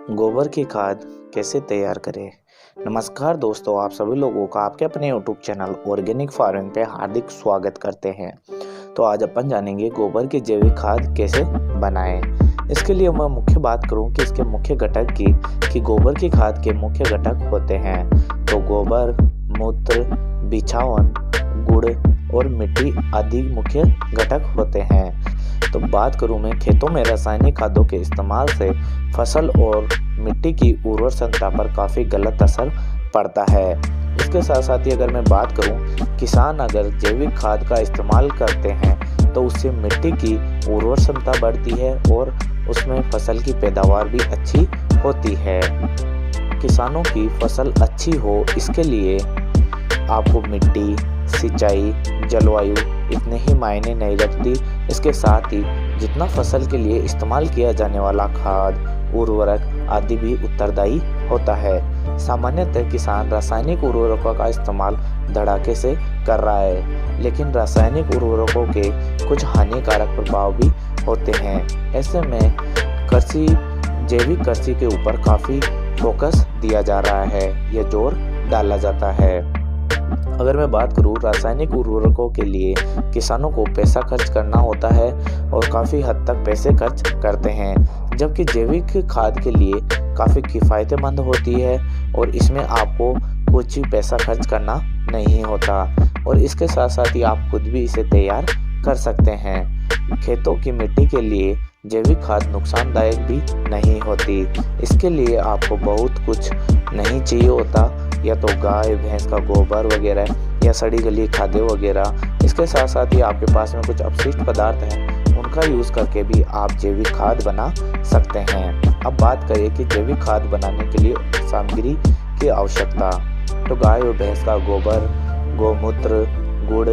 गोबर की खाद कैसे तैयार करें। नमस्कार दोस्तों, आप सभी लोगों का आपके अपने यूट्यूब चैनल ऑर्गेनिक फार्मिंग पे हार्दिक स्वागत करते हैं। तो आज अपन जानेंगे गोबर की जैविक खाद कैसे बनाएं। इसके लिए मैं मुख्य बात करूं कि इसके मुख्य घटक की कि गोबर की खाद के मुख्य घटक होते हैं तो गोबर, मूत्र, बिछावन, गुड़ और मिट्टी आदि मुख्य घटक होते हैं। तो बात करूं मैं खेतों में रासायनिक खादों के इस्तेमाल से फसल और मिट्टी की उर्वर क्षमता पर काफ़ी गलत असर पड़ता है। इसके साथ साथ ही अगर मैं बात करूं, किसान अगर जैविक खाद का इस्तेमाल करते हैं तो उससे मिट्टी की उर्वर क्षमता बढ़ती है और उसमें फसल की पैदावार भी अच्छी होती है। किसानों की फसल अच्छी हो इसके लिए आपको मिट्टी, सिंचाई, जलवायु इतने ही मायने नहीं रखती। इसके साथ ही जितना फसल के लिए इस्तेमाल किया जाने वाला खाद, उर्वरक आदि भी उत्तरदायी होता है। सामान्यतः किसान रासायनिक उर्वरकों का इस्तेमाल धड़ाके से कर रहा है, लेकिन रासायनिक उर्वरकों के कुछ हानिकारक प्रभाव भी होते हैं। ऐसे में जैविक कृषि के ऊपर काफ़ी फोकस दिया जा रहा है, यह जोर डाला जाता है। अगर मैं बात करूं, रासायनिक उर्वरकों के लिए किसानों को पैसा खर्च करना होता है और काफ़ी हद तक पैसे खर्च करते हैं, जबकि जैविक खाद के लिए काफ़ी किफ़ायतेमंद होती है और इसमें आपको कुछ पैसा खर्च करना नहीं होता और इसके साथ साथ ही आप खुद भी इसे तैयार कर सकते हैं। खेतों की मिट्टी के लिए जैविक खाद नुकसानदायक भी नहीं होती। इसके लिए आपको बहुत कुछ नहीं चाहिए होता, या तो गाय भैंस का गोबर वगैरह या सड़ी गली खादें वगैरह। इसके साथ साथ ही आपके पास में कुछ अपशिष्ट पदार्थ हैं, उनका यूज़ करके भी आप जैविक खाद बना सकते हैं। अब बात करें कि जैविक खाद बनाने के लिए सामग्री की आवश्यकता, तो गाय और भैंस का गोबर, गोमूत्र, गुड़,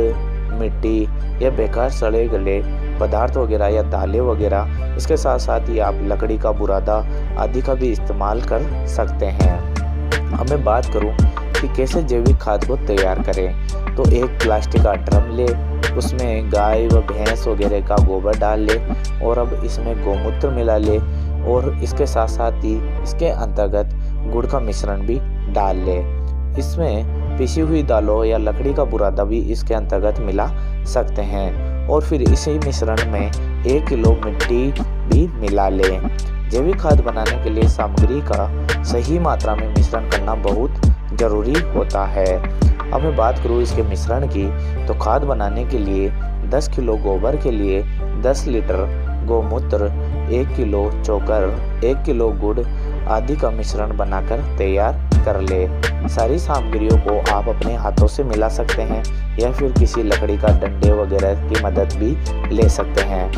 मिट्टी या बेकार सड़े गले पदार्थ वगैरह या दालें वगैरह। इसके साथ साथ ही आप लकड़ी का बुरादा आदि का भी इस्तेमाल कर सकते हैं। अब मैं बात करूं कि कैसे जैविक खाद को तैयार करें, तो एक प्लास्टिक का ड्रम ले, उसमें गाय व भैंस वगैरह का गोबर डाल ले और अब इसमें गोमूत्र मिला ले और इसके साथ साथ ही इसके अंतर्गत गुड़ का मिश्रण भी डाल ले। इसमें पिसी हुई दालों या लकड़ी का बुरादा भी इसके अंतर्गत मिला सकते हैं और फिर इसी मिश्रण में 1 किलो मिट्टी भी मिला ले। जैविक खाद बनाने के लिए सामग्री का सही मात्रा में मिश्रण करना बहुत ज़रूरी होता है। अब मैं बात करूँ इसके मिश्रण की, तो खाद बनाने के लिए 10 किलो गोबर के लिए 10 लीटर गोमूत्र, 1 किलो चोकर, 1 किलो गुड़ आदि का मिश्रण बनाकर तैयार कर ले। सारी सामग्रियों को आप अपने हाथों से मिला सकते हैं या फिर किसी लकड़ी का डंडे वगैरह की मदद भी ले सकते हैं।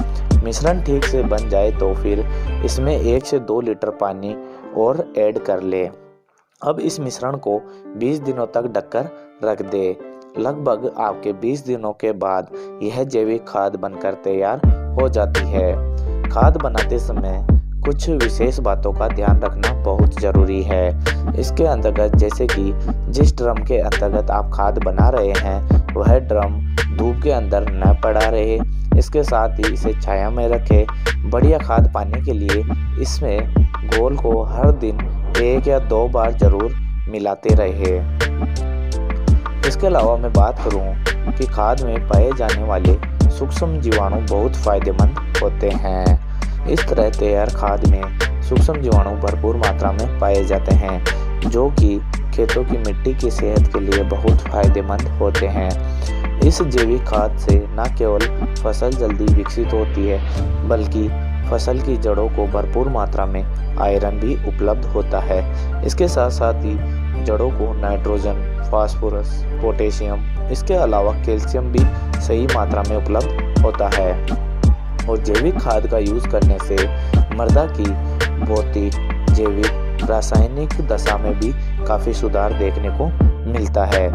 मिश्रण ठीक से बन जाए तो फिर इसमें 1 से 2 लीटर पानी और ऐड कर ले। अब इस मिश्रण को 20 दिनों तक ढककर रख दे। लगभग आपके 20 दिनों के बाद यह जैविक खाद बनकर तैयार हो जाती है। खाद बनाते समय कुछ विशेष बातों का ध्यान रखना बहुत ज़रूरी है। इसके अंतर्गत जैसे कि जिस ड्रम के अंतर्गत आप खाद बना रहे हैं वह ड्रम धूप के अंदर न पड़ा रहे। इसके साथ ही इसे छाया में रखें। बढ़िया खाद पाने के लिए इसमें घोल को हर दिन 1 या 2 बार जरूर मिलाते रहे। इसके अलावा मैं बात करूं कि खाद में पाए जाने वाले सूक्ष्म जीवाणु बहुत फायदेमंद होते हैं। इस तरह तैयार खाद में सूक्ष्म जीवाणु भरपूर मात्रा में पाए जाते हैं, जो कि खेतों की मिट्टी की सेहत के लिए बहुत फायदेमंद होते हैं। इस जैविक खाद से न केवल फसल जल्दी विकसित होती है, बल्कि फसल की जड़ों को भरपूर मात्रा में आयरन भी उपलब्ध होता है। इसके साथ साथ ही जड़ों को नाइट्रोजन, फास्फोरस, पोटेशियम, इसके अलावा कैल्शियम भी सही मात्रा में उपलब्ध होता है। और जैविक खाद का यूज़ करने से मृदा की भौतिक, जैविक, रासायनिक दशा में भी काफ़ी सुधार देखने को मिलता है।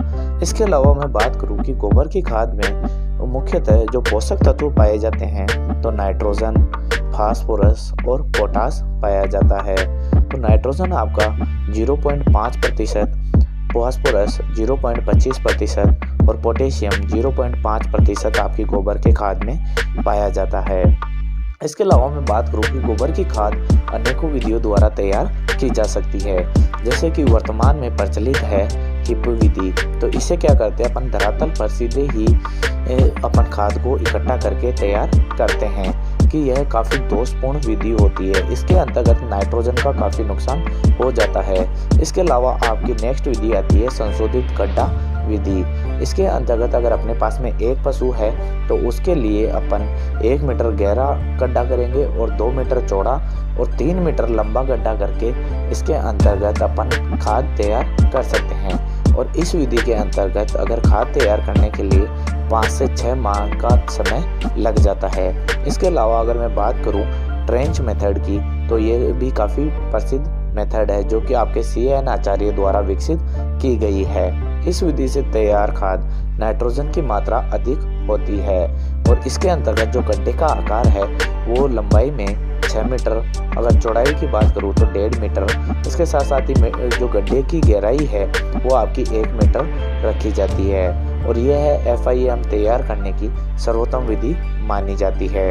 इसके अलावा मैं बात करूं कि गोबर की खाद में मुख्यतः जो पोषक तत्व पाए जाते हैं तो नाइट्रोजन, फास्फोरस और पोटास पाया जाता है। तो नाइट्रोजन आपका 0.5%, फास्फोरस 0.25% और पोटेशियम 0.5% आपकी गोबर के खाद में पाया जाता है। इसके अलावा मैं बात करूं कि गोबर की खाद अनेकों विधियों द्वारा तैयार की जा सकती है, जैसे कि वर्तमान में प्रचलित है हिप विधि। तो इसे क्या करते हैं, अपन धरातल पर सीधे ही अपन खाद को इकट्ठा करके तैयार करते हैं कि यह काफ़ी दोषपूर्ण विधि होती है। इसके अंतर्गत नाइट्रोजन का काफ़ी नुकसान हो जाता है। इसके अलावा आपकी नेक्स्ट विधि आती है संशोधित गड्ढा विधि। इसके अंतर्गत अगर अपने पास में एक पशु है तो उसके लिए अपन 1 मीटर गहरा गड्ढा करेंगे और 2 मीटर चौड़ा और 3 मीटर लंबा गड्ढा करके इसके अंतर्गत अपन खाद तैयार कर सकते हैं। और इस विधि के अंतर्गत अगर खाद तैयार करने के लिए 5 से 6 माह का समय लग जाता है। इसके अलावा अगर मैं बात करूं ट्रेंच मेथड की, तो ये भी काफ़ी प्रसिद्ध मेथड है जो कि आपके CN आचार्य द्वारा विकसित की गई है। इस विधि से तैयार खाद नाइट्रोजन की मात्रा अधिक होती है और इसके अंतर्गत जो गड्ढे का आकार है वो लंबाई में 6 मीटर, अगर चौड़ाई की बात करूँ तो 1.5 मीटर। इसके साथ साथ ही जो गड्ढे की गहराई है वो आपकी 1 मीटर रखी जाती है और यह है FIM तैयार करने की सर्वोत्तम विधि मानी जाती है।